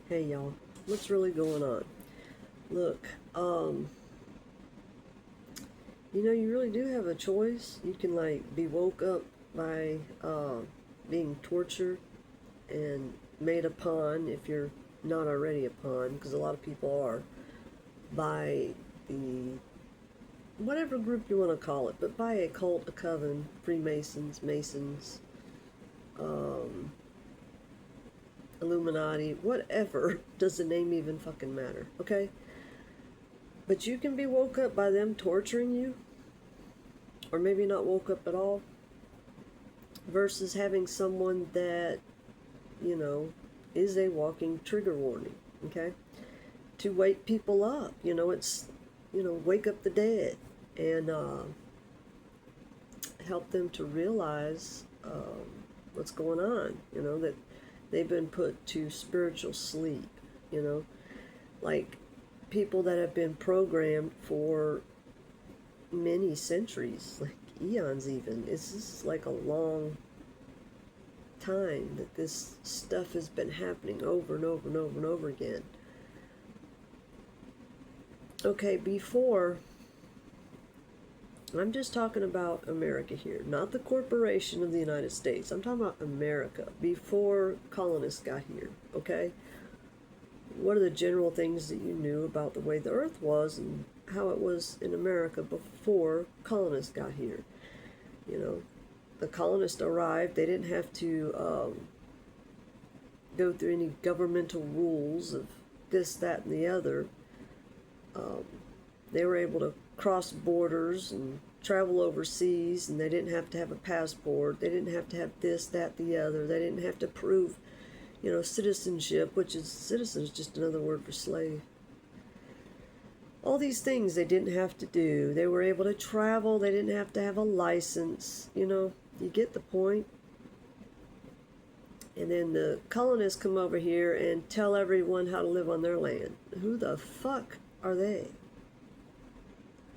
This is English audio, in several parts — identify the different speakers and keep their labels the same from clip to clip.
Speaker 1: Hey y'all, what's really going on? Look, you really do have a choice. You can like be woke up by being tortured and made a pawn if you're not already a pawn, because a lot of people are, by the whatever group you want to call it, but by a cult, a coven, Freemasons, Masons, um, Illuminati, whatever. Does the name even fucking matter? Okay? But you can be woke up by them torturing you, or maybe not woke up at all, versus having someone that, you know, is a walking trigger warning, okay? To wake people up. Wake up the dead and help them to realize what's going on, that they've been put to spiritual sleep, like people that have been programmed for many centuries, like eons even. It's just like a long time that this stuff has been happening over and over and over and over again. Okay, before, I'm just talking about America here, not the corporation of the United States. I'm talking about America before colonists got here, okay? What are the general things that you knew about the way the earth was and how it was in America before colonists got here? The colonists arrived, they didn't have to go through any governmental rules of this, that, and the other. They were able to cross borders and travel overseas, and they didn't have to have a passport. They didn't have to have this, that, the other. They didn't have to prove, citizenship, which is, citizen is just another word for slave. All these things they didn't have to do. They were able to travel. They didn't have to have a license. You get the point. And then the colonists come over here and tell everyone how to live on their land. Who the fuck are they?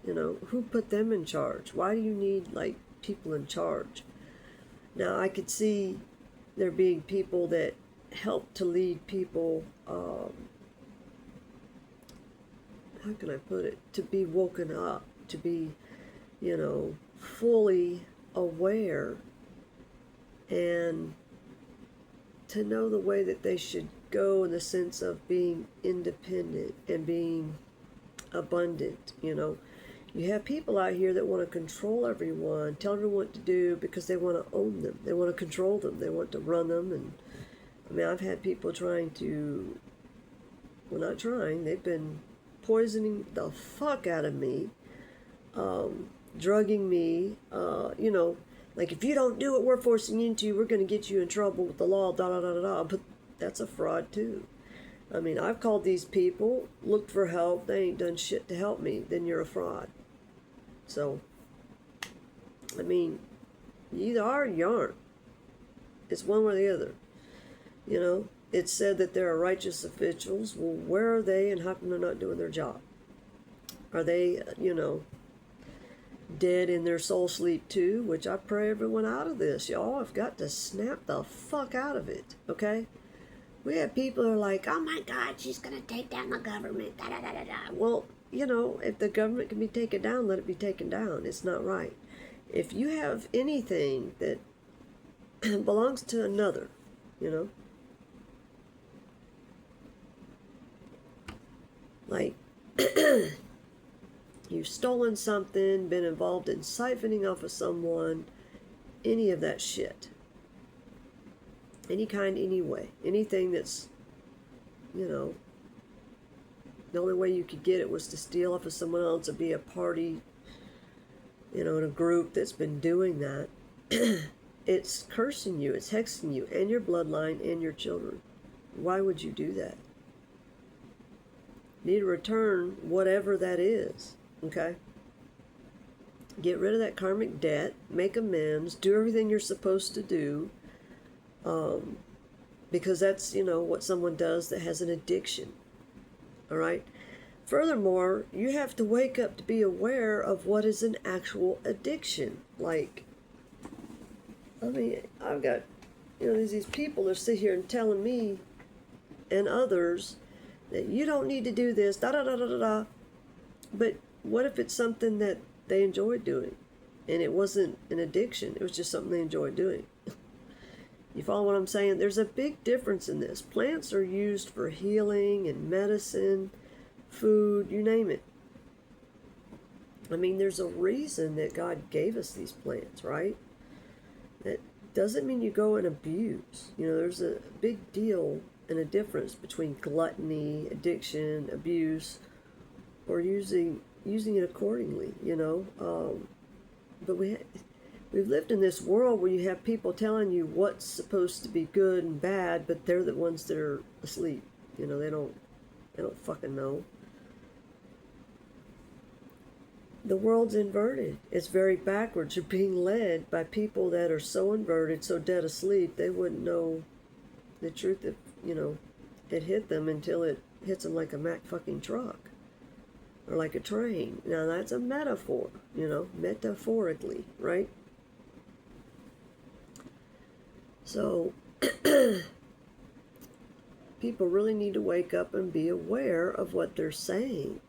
Speaker 1: Who put them in charge? Why do you need, like, people in charge? Now, I could see there being people that help to lead people, how can I put it? To be woken up, to be, fully aware, and to know the way that they should go in the sense of being independent and being abundant. You have people out here that want to control everyone, tell everyone what to do because they want to own them. They want to control them. They want to run them. And I've had people trying to, well, not trying, they've been poisoning the fuck out of me, drugging me, like, if you don't do what we're forcing you into, we're going to get you in trouble with the law, da da da da da. But that's a fraud too. I've called these people, looked for help, they ain't done shit to help me, then you're a fraud. So, you either are or you aren't. It's one way or the other. It's said that there are righteous officials. Well, where are they, and how come they're not doing their job? Are they, dead in their soul sleep too? Which I pray everyone out of this. Y'all have got to snap the fuck out of it, okay? We have people who are like, oh my God, she's going to take down the government, da da da da da. Well, if the government can be taken down, let it be taken down. It's not right. If you have anything that belongs to another, like you've stolen something, been involved in siphoning off of someone, any of that shit. Any kind, any way. Anything that's, the only way you could get it was to steal off of someone else or be a party, in a group that's been doing that. It's cursing you, it's hexing you, and your bloodline, and your children. Why would you do that? You need to return whatever that is, okay? Get rid of that karmic debt, make amends, do everything you're supposed to do, because that's, what someone does that has an addiction, all right? Furthermore, you have to wake up to be aware of what is an actual addiction. Like, I've got, there's these people that sit here and telling me and others that you don't need to do this, da da da da da da. But what if it's something that they enjoyed doing and it wasn't an addiction? It was just something they enjoyed doing. You follow what I'm saying? There's a big difference in this. Plants are used for healing and medicine, food, you name it. I mean, there's a reason that God gave us these plants, right? That doesn't mean you go and abuse. You know, there's a big deal and a difference between gluttony, addiction, abuse, or using it accordingly, you know. But we've lived in this world where you have people telling you what's supposed to be good and bad, but they're the ones that are asleep. You know, they don't fucking know. The world's inverted. It's very backwards. You're being led by people that are so inverted, so dead asleep, they wouldn't know the truth that, you know, it hit them until it hits them like a Mack fucking truck. Or like a train. Now that's a metaphor, you know, metaphorically, right? So, people really need to wake up and be aware of what they're saying.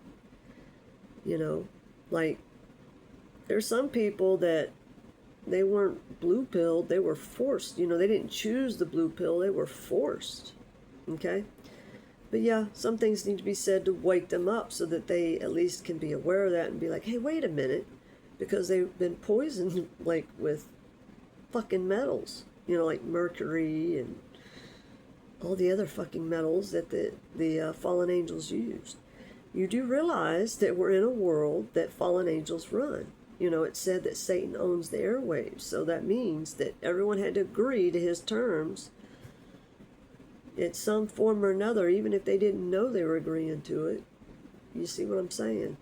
Speaker 1: You know, like, there's some people that they weren't blue pilled, they were forced. You know, they didn't choose the blue pill, they were forced. Okay? But yeah, some things need to be said to wake them up so that they at least can be aware of that and be like, hey, wait a minute. Because they've been poisoned, like, with fucking metals. You know, like mercury and all the other fucking metals that the fallen angels used. You do realize that we're in a world that fallen angels run. You know, it said that Satan owns the airwaves. So that means that everyone had to agree to his terms in some form or another, even if they didn't know they were agreeing to it. You see what I'm saying?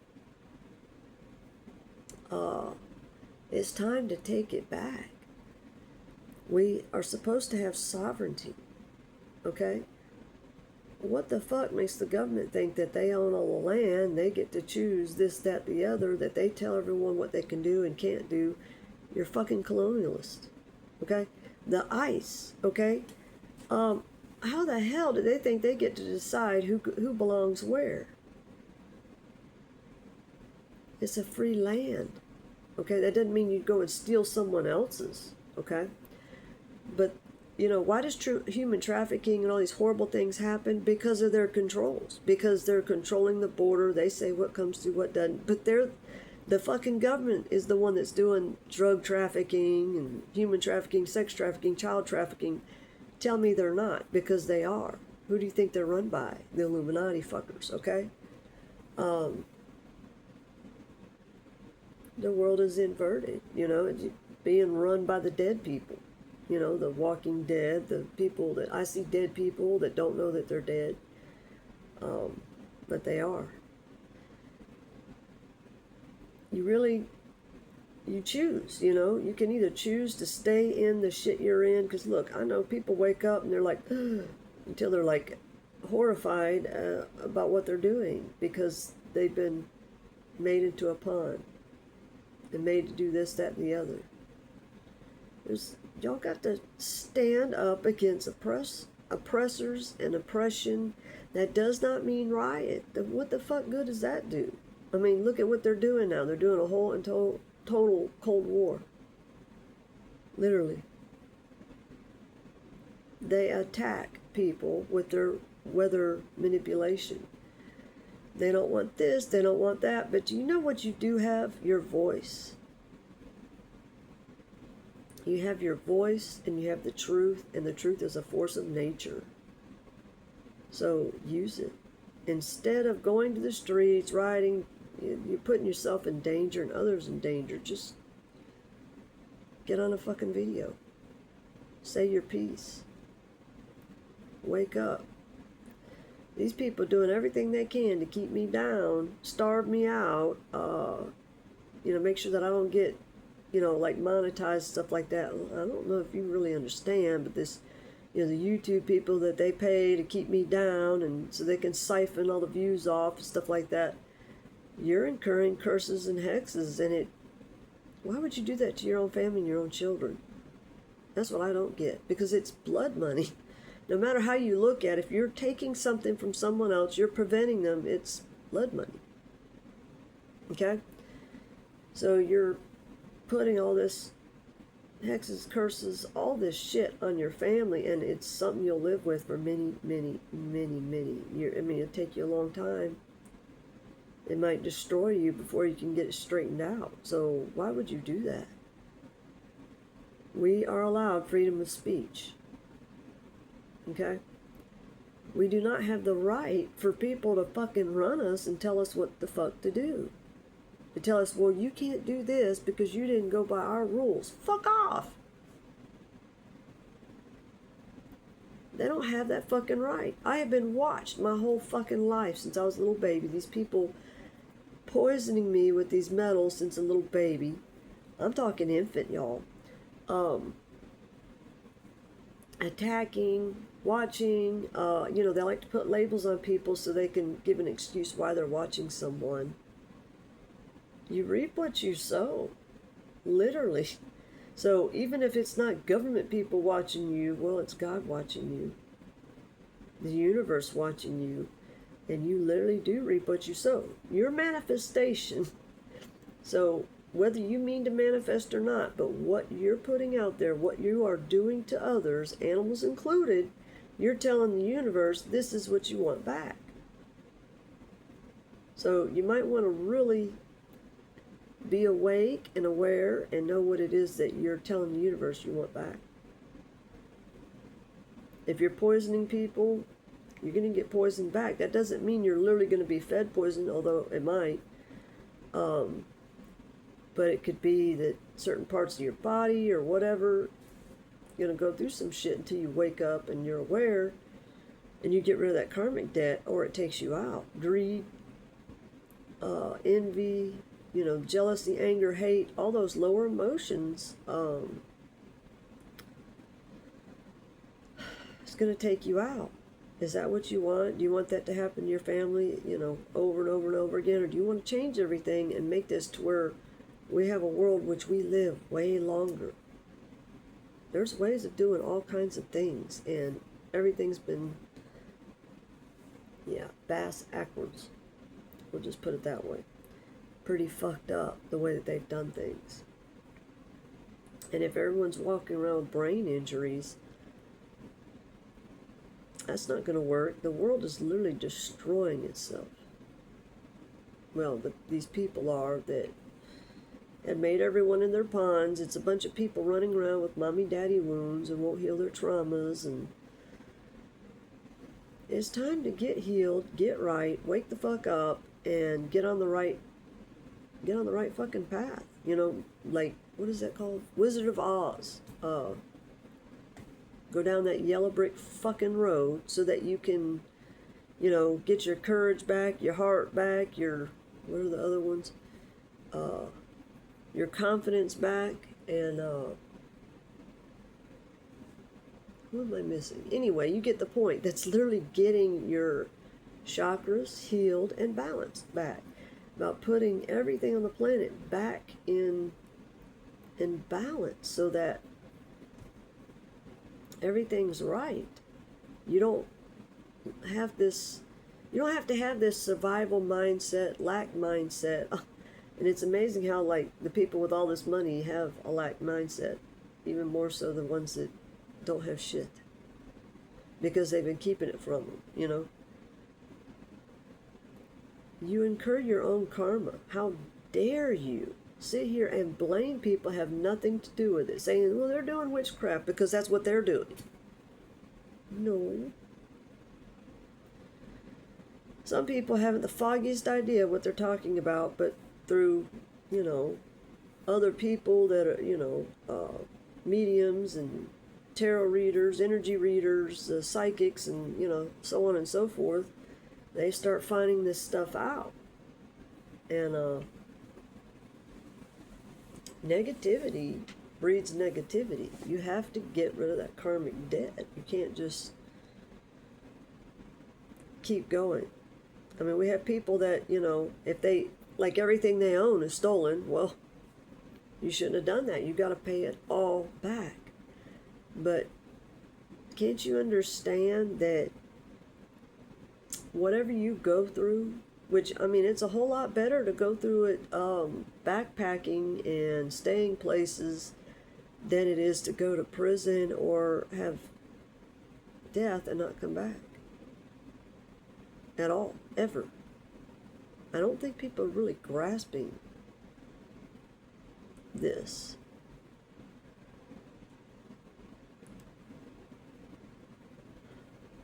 Speaker 1: It's time to take it back. We are supposed to have sovereignty. Okay? What the fuck makes the government think that they own all the land, they get to choose this, that, the other, that they tell everyone what they can do and can't do? You're fucking colonialist. Okay? The ICE, okay? How the hell do they think they get to decide who belongs where? It's a free land. Okay? That doesn't mean you go and steal someone else's. Okay? But, you know, why does human trafficking and all these horrible things happen? Because of their controls. Because they're controlling the border. They say what comes through, what doesn't. But the fucking government is the one that's doing drug trafficking and human trafficking, sex trafficking, child trafficking. Tell me they're not, because they are. Who do you think they're run by? The Illuminati fuckers, okay? The world is inverted, you know, it's being run by the dead people. You know, the walking dead, the people that, I see dead people that don't know that they're dead. But they are. You choose, you know. You can either choose to stay in the shit you're in. Because look, I know people wake up and they're like, until they're like horrified about what they're doing. Because they've been made into a pawn. And made to do this, that, and the other. Y'all got to stand up against oppressors and oppression. That does not mean riot. What the fuck good does that do? I mean, look at what they're doing now. They're doing a whole and total Cold War. Literally. They attack people with their weather manipulation. They don't want this, they don't want that. But you know what you do have? Your voice. You have your voice and you have the truth, and the truth is a force of nature. So use it. Instead of going to the streets, rioting, you're putting yourself in danger and others in danger. Just get on a fucking video. Say your piece. Wake up. These people doing everything they can to keep me down, starve me out, you know, make sure that I don't get, you know, like monetized, stuff like that. I don't know if you really understand, but this, you know, the YouTube people that they pay to keep me down and so they can siphon all the views off and stuff like that. You're incurring curses and hexes, and why would you do that to your own family and your own children? That's what I don't get, because it's blood money. No matter how you look at it, if you're taking something from someone else, you're preventing them, it's blood money. Okay? So you're putting all this hexes, curses, all this shit on your family, and it's something you'll live with for many, many, many, many years. I mean, it'll take you a long time. It might destroy you before you can get it straightened out. So why would you do that? We are allowed freedom of speech. Okay? We do not have the right for people to fucking run us and tell us what the fuck to do. To tell us, well, you can't do this because you didn't go by our rules. Fuck off! They don't have that fucking right. I have been watched my whole fucking life since I was a little baby. These people poisoning me with these metals since a little baby. I'm talking infant, y'all. Attacking, watching, they like to put labels on people so they can give an excuse why they're watching someone. You reap what you sow, literally. So even if it's not government people watching you, well, it's God watching you, the universe watching you, and you literally do reap what you sow. Your manifestation. So whether you mean to manifest or not, but what you're putting out there, what you are doing to others, animals included, you're telling the universe this is what you want back. So you might want to really be awake and aware and know what it is that you're telling the universe you want back. If you're poisoning people, you're going to get poisoned back. That doesn't mean you're literally going to be fed poison, although it might. But it could be that certain parts of your body or whatever, you're going to go through some shit until you wake up and you're aware and you get rid of that karmic debt, or it takes you out. Greed, envy, jealousy, anger, hate, all those lower emotions, it's going to take you out. Is that what you want? Do you want that to happen to your family, over and over and over again? Or do you want to change everything and make this to where we have a world which we live way longer? There's ways of doing all kinds of things, and everything's been, bass backwards. We'll just put it that way. Pretty fucked up the way that they've done things. And if everyone's walking around with brain injuries, that's not going to work. The world is literally destroying itself. Well, these people are that have made everyone in their ponds. It's a bunch of people running around with mommy daddy wounds and won't heal their traumas. And it's time to get healed, get right, wake the fuck up, and get on the right fucking path. Like, what is that called? Wizard of Oz. Go down that yellow brick fucking road so that you can, get your courage back, your heart back, what are the other ones? Your confidence back, and, what am I missing? Anyway, you get the point. That's literally getting your chakras healed and balanced back. About putting everything on the planet back in balance so that everything's right. You don't have to have this survival mindset, lack mindset. And it's amazing how, like, the people with all this money have a lack mindset, even more so than ones that don't have shit, because they've been keeping it from them. You incur your own karma. How dare you sit here and blame people have nothing to do with it, saying, well, they're doing witchcraft because that's what they're doing. No. Some people haven't the foggiest idea what they're talking about, but through, other people that are, mediums and tarot readers, energy readers, psychics, and, so on and so forth, they start finding this stuff out. And negativity breeds negativity. You have to get rid of that karmic debt. You can't just keep going. I mean, we have people that, if they, like, everything they own is stolen, well, you shouldn't have done that. You got to pay it all back. But can't you understand that whatever you go through, which, I mean, it's a whole lot better to go through it backpacking and staying places than it is to go to prison or have death and not come back at all, ever. I don't think people are really grasping this.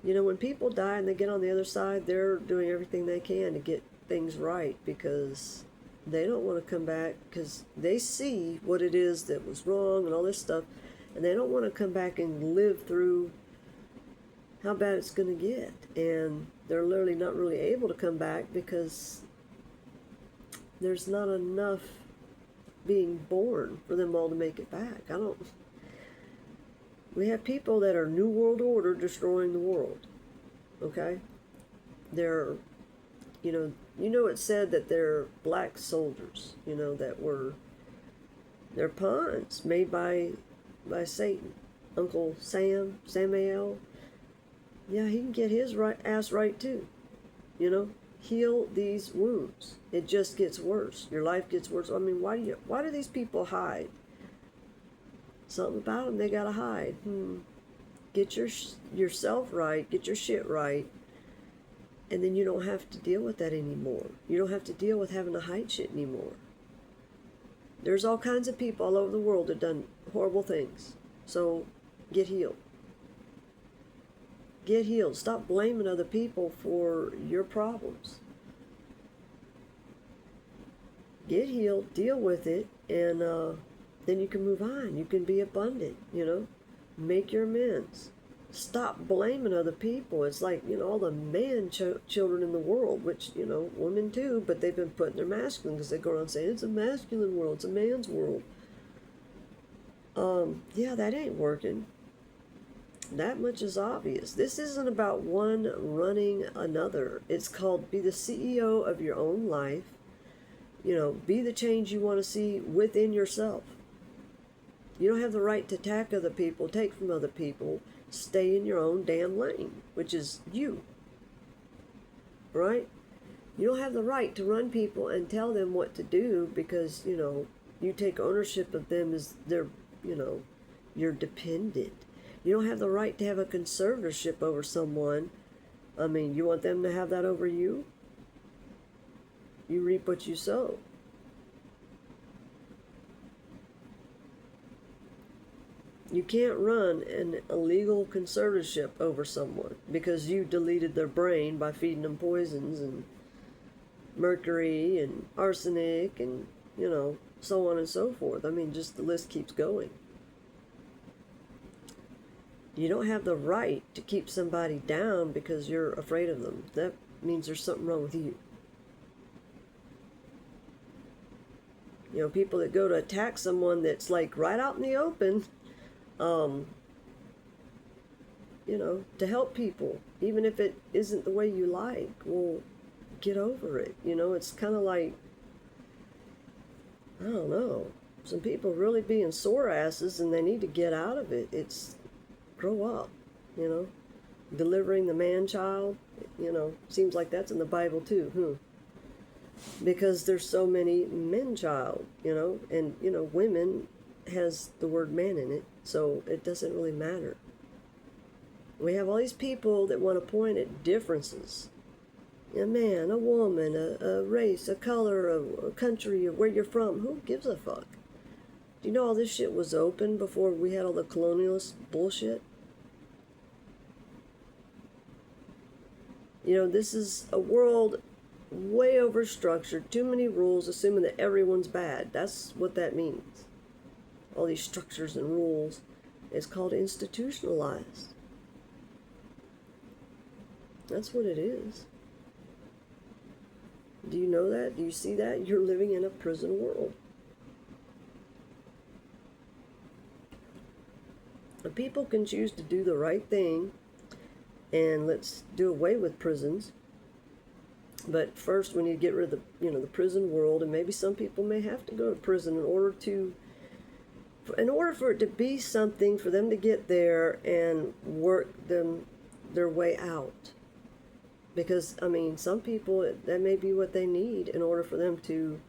Speaker 1: You know, when people die and they get on the other side, they're doing everything they can to get things right because they don't want to come back because they see what it is that was wrong and all this stuff, and they don't want to come back and live through how bad it's going to get. And they're literally not really able to come back because there's not enough being born for them all to make it back. We have people that are New World Order destroying the world. Okay? They're, you know it said that they're black soldiers, they're pawns made by Satan. Uncle Samael, yeah, he can get his ass right too. Heal these wounds. It just gets worse. Your life gets worse. I mean, why do these people hide? Something about them they gotta hide. Get yourself right. Get your shit right, and then you don't have to deal with that anymore. You don't have to deal with having to hide shit anymore. There's all kinds of people all over the world that done horrible things. So get healed. Get healed. Stop blaming other people for your problems. Get healed. Deal with it, and then you can move on. You can be abundant, Make your amends. Stop blaming other people. It's like, all the man children in the world, which, women too, but they've been putting their masculine because they go around saying it's a masculine world, it's a man's world. Yeah, that ain't working. That much is obvious. This isn't about one running another. It's called be the CEO of your own life. Be the change you want to see within yourself. You don't have the right to attack other people, take from other people. Stay in your own damn lane, which is you. Right? You don't have the right to run people and tell them what to do because, you take ownership of them as their, you're dependent. You don't have the right to have a conservatorship over someone. I mean, you want them to have that over you? You reap what you sow. You can't run an illegal conservatorship over someone because you deleted their brain by feeding them poisons and mercury and arsenic and, so on and so forth. I mean, just the list keeps going. You don't have the right to keep somebody down because you're afraid of them. That means there's something wrong with you. People that go to attack someone that's like right out in the open, to help people, even if it isn't the way you like, well, get over it. It's kind of like, I don't know, some people really being sore asses and they need to get out of it. It's grow up, delivering the man-child, seems like that's in the Bible too, because there's so many men-child, and, women has the word man in it, so it doesn't really matter. We have all these people that want to point at differences. A man, a woman, a race, a color, a country, where you're from. Who gives a fuck? Do you know all this shit was open before we had all the colonialist bullshit? This is a world way overstructured, too many rules, assuming that everyone's bad. That's what that means. All these structures and rules. It's called institutionalized. That's what it is. Do you know that? Do you see that? You're living in a prison world. The people can choose to do the right thing, and let's do away with prisons. But first we need to get rid of the prison world, and maybe some people may have to go to prison in order to in order for it to be something, for them to get there and work their way out. Because, I mean, some people, that may be what they need in order for them to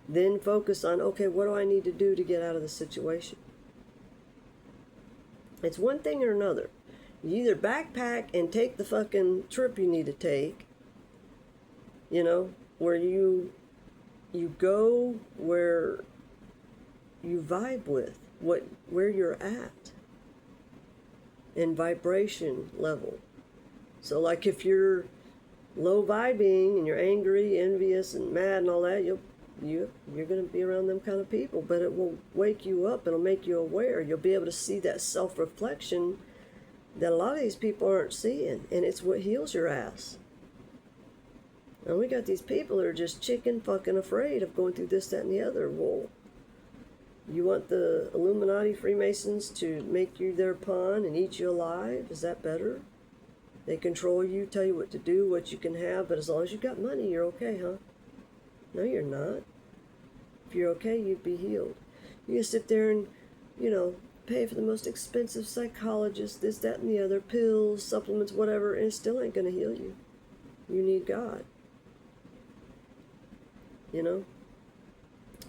Speaker 1: then focus on, okay, what do I need to do to get out of the situation? It's one thing or another. You either backpack and take the fucking trip you need to take, you know, where you go where you vibe with where you're at in vibration level. So like if you're low vibing and you're angry, envious, and mad and all that, you're going to be around them kind of people, but it will wake you up. It'll make you aware. You'll be able to see that self-reflection that a lot of these people aren't seeing, and it's what heals your ass. And we got these people that are just chicken fucking afraid of going through this, that, and the other. Well, you want the Illuminati Freemasons to make you their pawn and eat you alive? Is that better? They control you, tell you what to do, what you can have, but as long as you got money, you're okay, huh? No, you're not. If you're okay, you'd be healed. You can sit there and, you know, pay for the most expensive psychologist, this, that, and the other, pills, supplements, whatever, and it still ain't going to heal you. You need God. You know?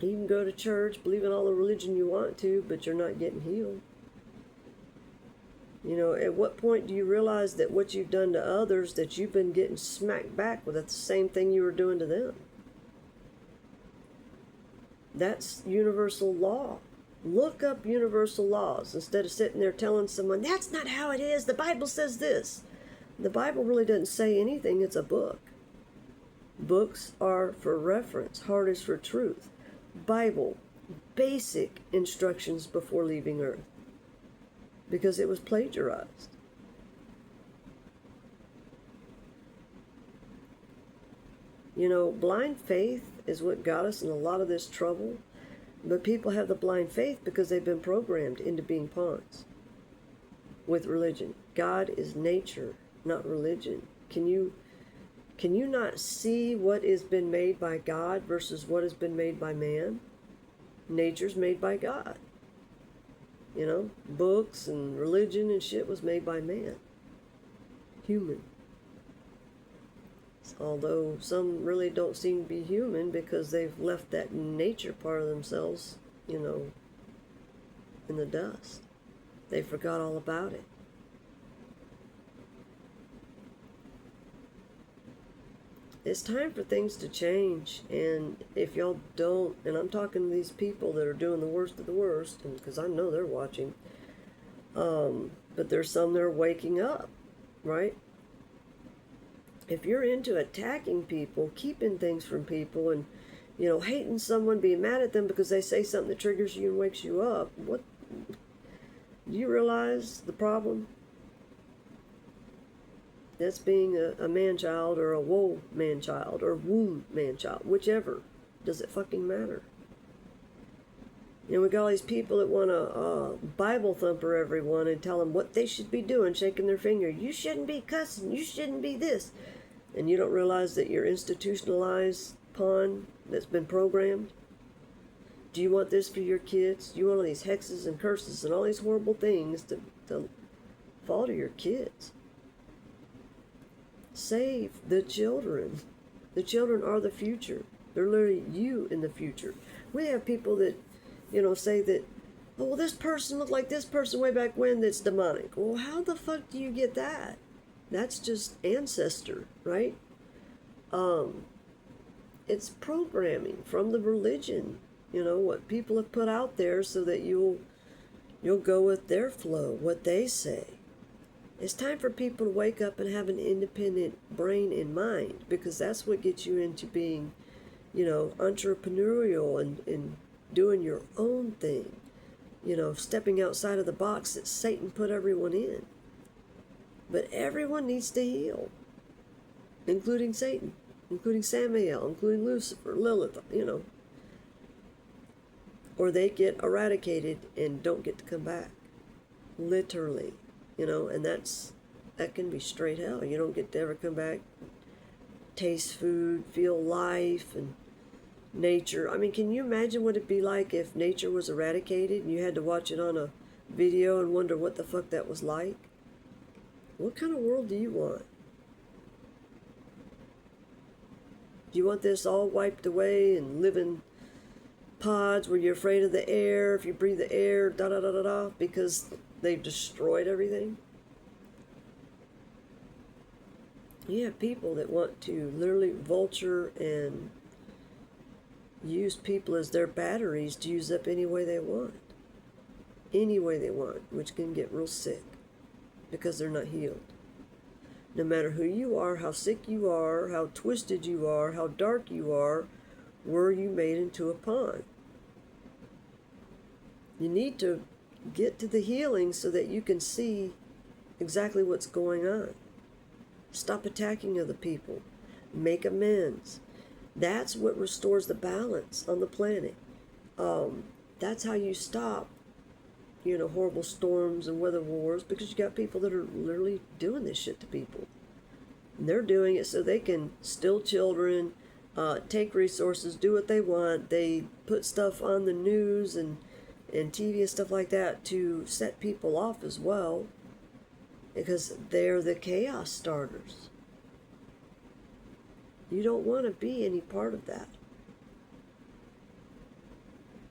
Speaker 1: You can go to church, believe in all the religion you want to, but you're not getting healed. You know, at what point do you realize that what you've done to others, that you've been getting smacked back with, that's the same thing you were doing to them? That's universal law. Look up universal laws instead of sitting there telling someone, that's not how it is, the Bible says this. The Bible really doesn't say anything, it's a book. Books are for reference, heart is for truth. Bible, basic instructions before leaving earth, because it was plagiarized. You know, blind faith is what got us in a lot of this trouble, but people have the blind faith because they've been programmed into being pawns with religion. God is nature, not religion. Can you not see what has been made by God versus what has been made by man? Nature's made by God. You know, books and religion and shit was made by man. Human. Although some really don't seem to be human because they've left that nature part of themselves, you know, in the dust. They forgot all about it. It's time for things to change, and if y'all don't, and I'm talking to these people that are doing the worst of the worst, because I know they're watching, but there's some that are waking up, right? If you're into attacking people, keeping things from people, and, you know, hating someone, being mad at them because they say something that triggers you and wakes you up, what, do you realize the problem? That's being a man-child or a woe man-child or womb man-child, whichever. Does it fucking matter? You know, we got all these people that want to Bible thumper everyone and tell them what they should be doing, shaking their finger. You shouldn't be cussing. You shouldn't be this. And you don't realize that you're institutionalized pawn that's been programmed? Do you want this for your kids? Do you want all these hexes and curses and all these horrible things to fall to your kids? Save the children. The children are the future. They're literally you in the future. We have people that, you know, say that, oh, well, this person looked like this person way back when that's demonic. Well, how the fuck do you get that? That's just ancestor, right? It's programming from the religion, you know, what people have put out there so that you'll go with their flow, what they say. It's time for people to wake up and have an independent brain and mind, because that's what gets you into being, you know, entrepreneurial and doing your own thing, you know, stepping outside of the box that Satan put everyone in. But everyone needs to heal, including Satan, including Samael, including Lucifer, Lilith, you know, or they get eradicated and don't get to come back, literally. You know, and that can be straight hell. You don't get to ever come back, taste food, feel life, and nature. I mean, can you imagine what it'd be like if nature was eradicated and you had to watch it on a video and wonder what the fuck that was like? What kind of world do you want? Do you want this all wiped away and live in pods where you're afraid of the air, if you breathe the air, da da da da da, because they've destroyed everything? You have people that want to literally vulture and use people as their batteries to use up any way they want. Any way they want, which can get real sick because they're not healed. No matter who you are, how sick you are, how twisted you are, how dark you are, were you made into a pawn? You need to get to the healing so that you can see exactly what's going on. Stop attacking other people. Make amends. That's what restores the balance on the planet. That's how you stop, horrible storms and weather wars, because you got people that are literally doing this shit to people. And they're doing it so they can steal children, take resources, do what they want. They put stuff on the news and TV and stuff like that to set people off as well, because they're the chaos starters. You don't want to be any part of that.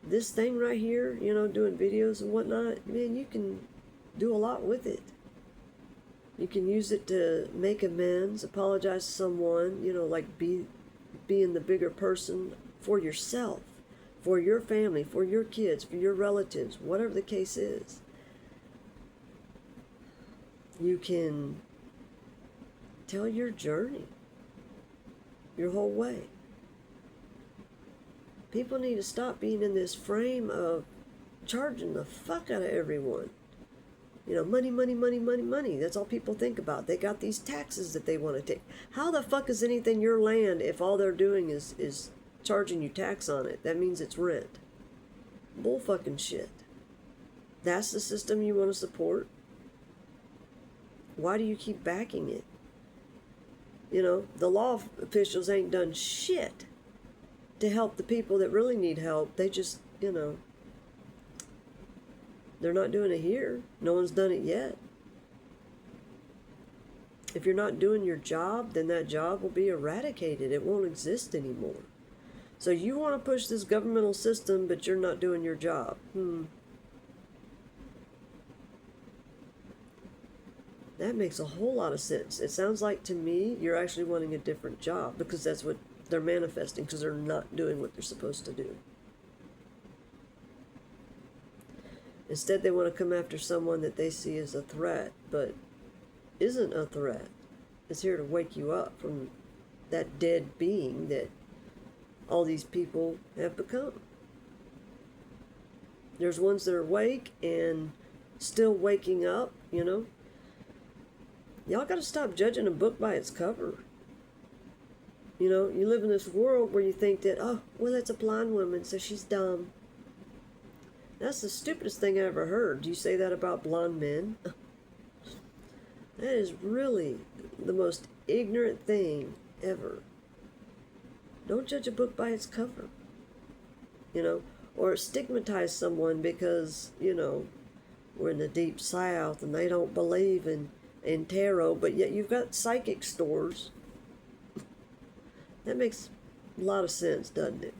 Speaker 1: This thing right here, doing videos and whatnot, man, you can do a lot with it. You can use it to make amends, apologize to someone, like being the bigger person for yourself, for your family, for your kids, for your relatives, whatever the case is. You can tell your journey, your whole way. People need to stop being in this frame of charging the fuck out of everyone. Money, money, money, money, money. That's all people think about. They got these taxes that they want to take. How the fuck is anything your land if all they're doing is charging you tax on it? That means it's rent. Bull fucking shit. That's the system you want to support? Why do you keep backing it? The law officials ain't done shit to help the people that really need help. They just, they're not doing it here. No one's done it yet. If you're not doing your job, then that job will be eradicated. It won't exist anymore. So you want to push this governmental system, but you're not doing your job. That makes a whole lot of sense. It sounds like to me you're actually wanting a different job, because that's what they're manifesting, because they're not doing what they're supposed to do. Instead, they want to come after someone that they see as a threat, but isn't a threat. It's here to wake you up from that dead being that all these people have become. There's ones that are awake and still waking up, Y'all got to stop judging a book by its cover. You live in this world where you think that, oh, well, that's a blind woman, so she's dumb. That's the stupidest thing I ever heard. Do you say that about blonde men? That is really the most ignorant thing ever. Don't judge a book by its cover. Or stigmatize someone because, we're in the deep south and they don't believe in tarot, but yet you've got psychic stores. That makes a lot of sense, doesn't it?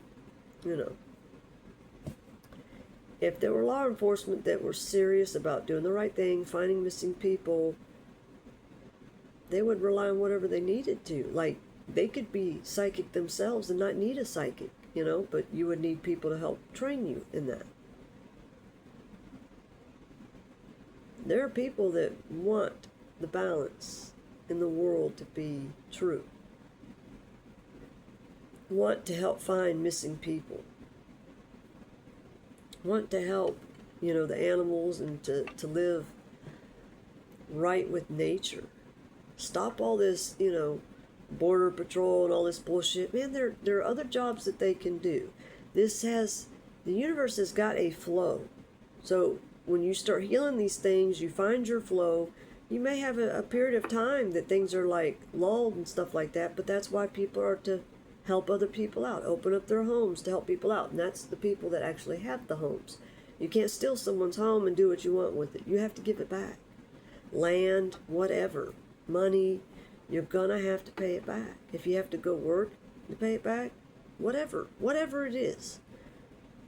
Speaker 1: If there were law enforcement that were serious about doing the right thing, finding missing people, they would rely on whatever they needed to. Like, they could be psychic themselves and not need a psychic, but you would need people to help train you in that. There are people that want the balance in the world to be true. Want to help find missing people. Want to help, the animals and to live right with nature. Stop all this, border patrol and all this bullshit. Man, there are other jobs that they can do. The universe has got a flow. So when you start healing these things, you find your flow. You may have a period of time that things are like lulled and stuff like that, but that's why people are to help other people out, open up their homes to help people out. And that's the people that actually have the homes. You can't steal someone's home and do what you want with it. You have to give it back. Land, whatever, money, you're going to have to pay it back. If you have to go work to pay it back, whatever it is.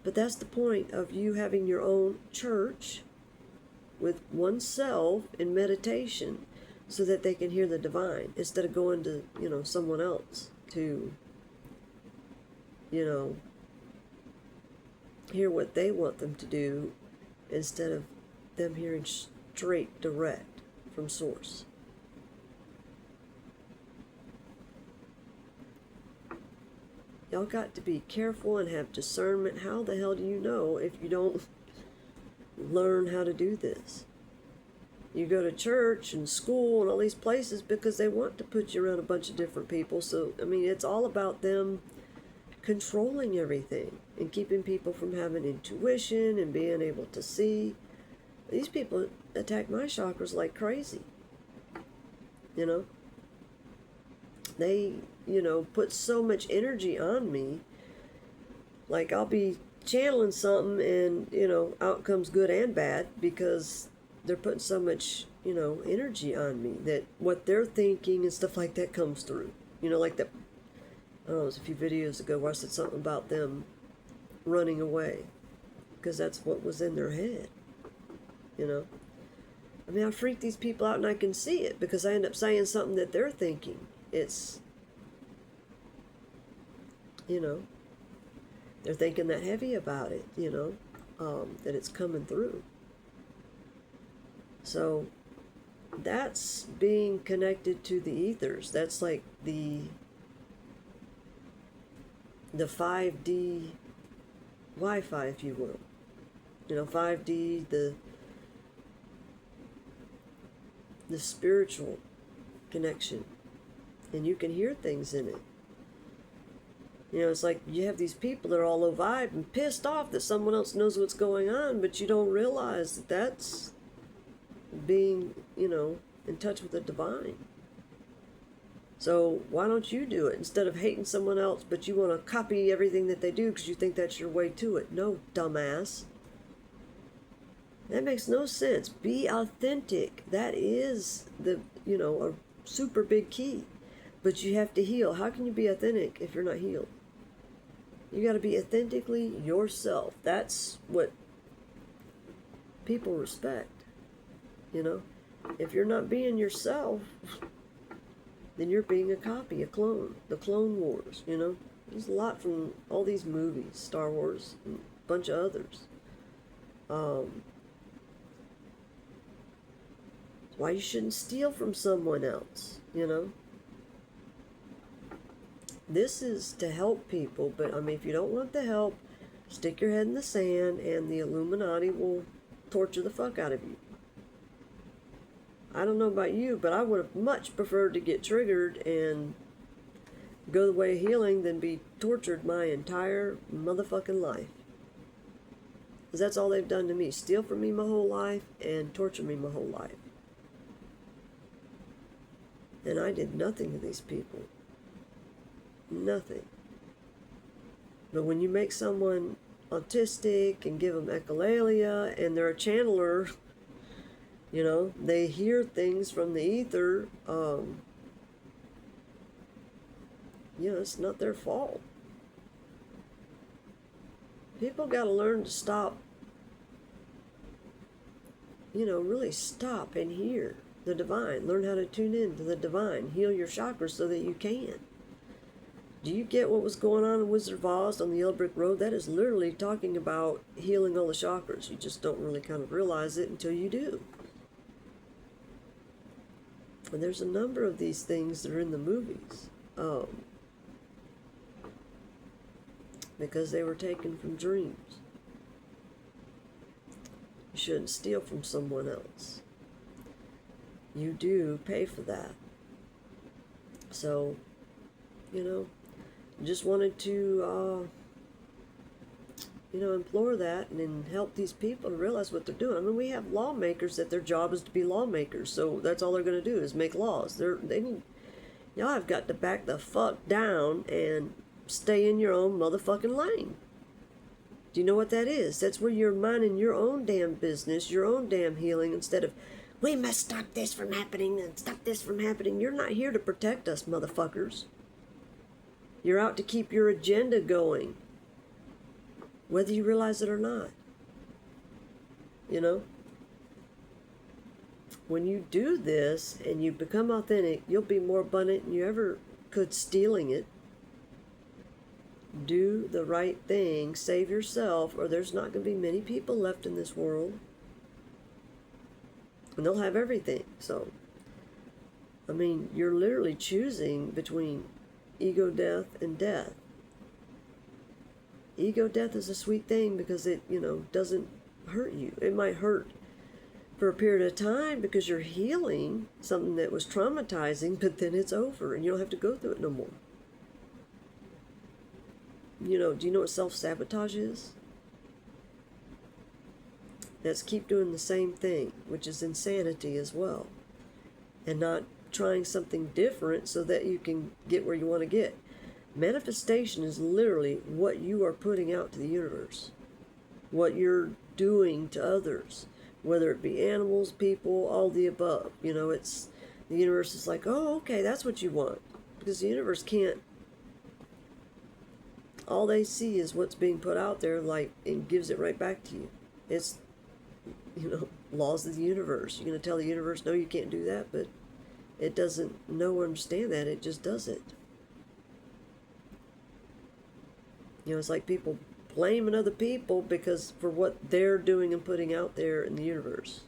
Speaker 1: But that's the point of you having your own church with oneself in meditation so that they can hear the divine instead of going to, someone else to, hear what they want them to do instead of them hearing straight, direct from source. Y'all got to be careful and have discernment. How the hell do you know if you don't learn how to do this? You go to church and school and all these places because they want to put you around a bunch of different people. So, it's all about them controlling everything and keeping people from having intuition and being able to see. These people attack my chakras like crazy. They, put so much energy on me. Like I'll be channeling something and, out comes good and bad because they're putting so much, energy on me that what they're thinking and stuff like that comes through. Like that, I don't know, it was a few videos ago where I said something about them running away because that's what was in their head, I freak these people out and I can see it because I end up saying something that they're thinking. It's, they're thinking that heavy about it, that it's coming through. So that's being connected to the ethers. That's like the 5D Wi-Fi, if you will. 5D, the spiritual connection. And you can hear things in it. It's like you have these people that are all low vibe and pissed off that someone else knows what's going on, but you don't realize that that's being, in touch with the divine. So why don't you do it instead of hating someone else, but you want to copy everything that they do because you think that's your way to it? No, dumbass. That makes no sense. Be authentic. That is a super big key. But you have to heal. How can you be authentic if you're not healed? You got to be authentically yourself. That's what people respect. If you're not being yourself, then you're being a copy, a clone. The Clone Wars, There's a lot from all these movies, Star Wars, and a bunch of others. Why you shouldn't steal from someone else, This is to help people, but if you don't want the help, stick your head in the sand and the Illuminati will torture the fuck out of you. I don't know about you, but I would have much preferred to get triggered and go the way of healing than be tortured my entire motherfucking life. Because that's all they've done to me. Steal from me my whole life and torture me my whole life. And I did nothing to these people. Nothing. But when you make someone autistic and give them echolalia and they're a channeler, they hear things from the ether, it's not their fault. People got to learn to stop, really stop and hear the divine. Learn how to tune in to the divine. Heal your chakras so that you can. Do you get what was going on in Wizard of Oz on the Yellow Brick Road? That is literally talking about healing all the chakras. You just don't really kind of realize it until you do. And there's a number of these things that are in the movies. Because they were taken from dreams. You shouldn't steal from someone else. You do pay for that. So, just wanted to, implore that and help these people to realize what they're doing. We have lawmakers that their job is to be lawmakers, so that's all they're going to do is make laws. Y'all have got to back the fuck down and stay in your own motherfucking lane. Do you know what that is? That's where you're minding your own damn business, your own damn healing, instead of, we must stop this from happening and stop this from happening. You're not here to protect us, motherfuckers. You're out to keep your agenda going, whether you realize it or not. You know? When you do this and you become authentic, you'll be more abundant than you ever could stealing it. Do the right thing, save yourself, or there's not going to be many people left in this world. And they'll have everything. So, I mean, you're literally choosing between ego death and death. Ego death is a sweet thing because it, doesn't hurt you. It might hurt for a period of time because you're healing something that was traumatizing, but then it's over and you don't have to go through it no more. Do you know what self-sabotage is? That's keep doing the same thing, which is insanity as well. And not trying something different so that you can get where you want to get. Manifestation is literally what you are putting out to the universe. What you're doing to others. Whether it be animals, people, all the above. It's the universe is like, oh, okay, that's what you want. Because the universe can't. All they see is what's being put out there, and gives it right back to you. It's, laws of the universe. You're going to tell the universe, no, you can't do that, but it doesn't know or understand that. It just does it. It's like people blaming other people because for what they're doing and putting out there in the universe.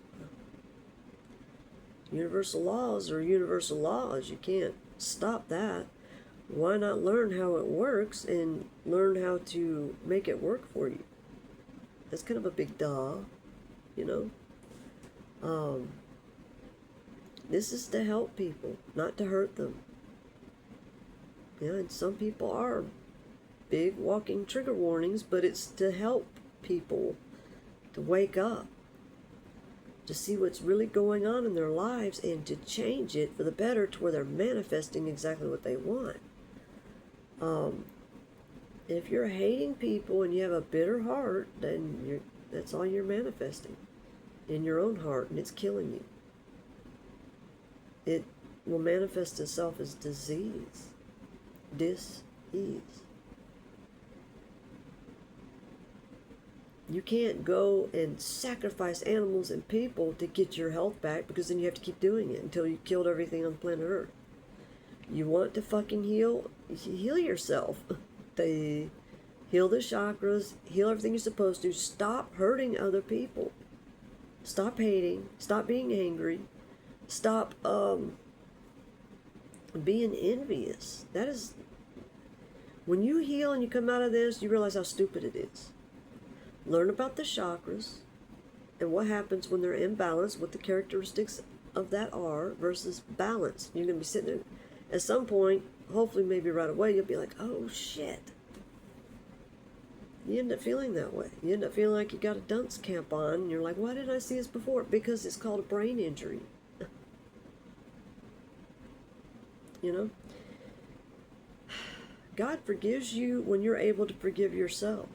Speaker 1: Universal laws are universal laws. You can't stop that. Why not learn how it works and learn how to make it work for you? That's kind of a big duh, This is to help people, not to hurt them. And some people are big walking trigger warnings, but it's to help people to wake up, to see what's really going on in their lives and to change it for the better to where they're manifesting exactly what they want. If you're hating people and you have a bitter heart, then that's all you're manifesting in your own heart, and it's killing you. It will manifest itself as disease, dis-ease. You can't go and sacrifice animals and people to get your health back, because then you have to keep doing it until you killed everything on planet Earth. You want to fucking heal yourself. Heal the chakras, heal everything you're supposed to. Stop hurting other people. Stop hating. Stop being angry. Stop being envious. That is, when you heal and you come out of this, you realize how stupid it is. Learn about the chakras and what happens when they're imbalanced, what the characteristics of that are versus balance. You're going to be sitting there at some point, hopefully maybe right away, you'll be like, oh shit. You end up feeling that way. You end up feeling like you got a dunce cap on, and you're like, why didn't I see this before? Because it's called a brain injury. God forgives you when you're able to forgive yourself.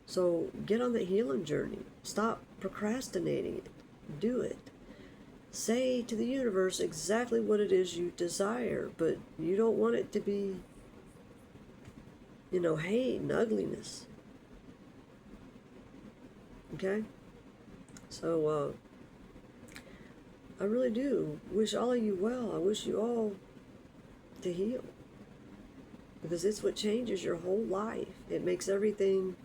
Speaker 1: So get on the healing journey. Stop procrastinating it. Do it. Say to the universe exactly what it is you desire, but you don't want it to be, hate and ugliness. Okay? So, I really do wish all of you well. I wish you all to heal. Because it's what changes your whole life. It makes everything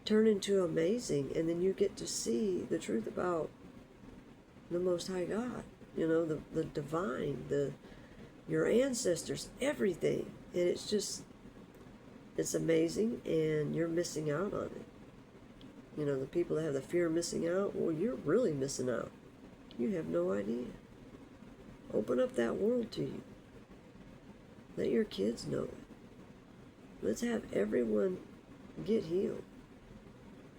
Speaker 1: turn into amazing, and then you get to see the truth about the Most High God, the divine, your ancestors, everything. And it's amazing, and you're missing out on it. The people that have the fear of missing out, well, you're really missing out. You have no idea. Open up that world to you. Let your kids know it. Let's have everyone get healed.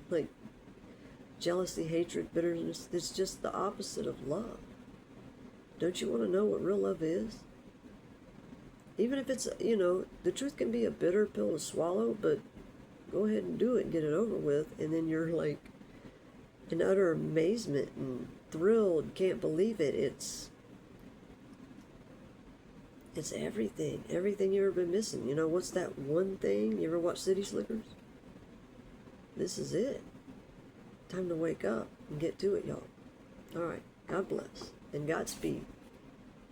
Speaker 1: Like jealousy, hatred, bitterness, it's just the opposite of love. Don't you want to know what real love is? Even if it's, the truth can be a bitter pill to swallow, but go ahead and do it and get it over with. And then you're like in utter amazement and thrilled, can't believe it. It's everything you've ever been missing. What's that one thing? You ever watch City Slickers? This is it. Time to wake up and get to it, y'all. All right. God bless and Godspeed.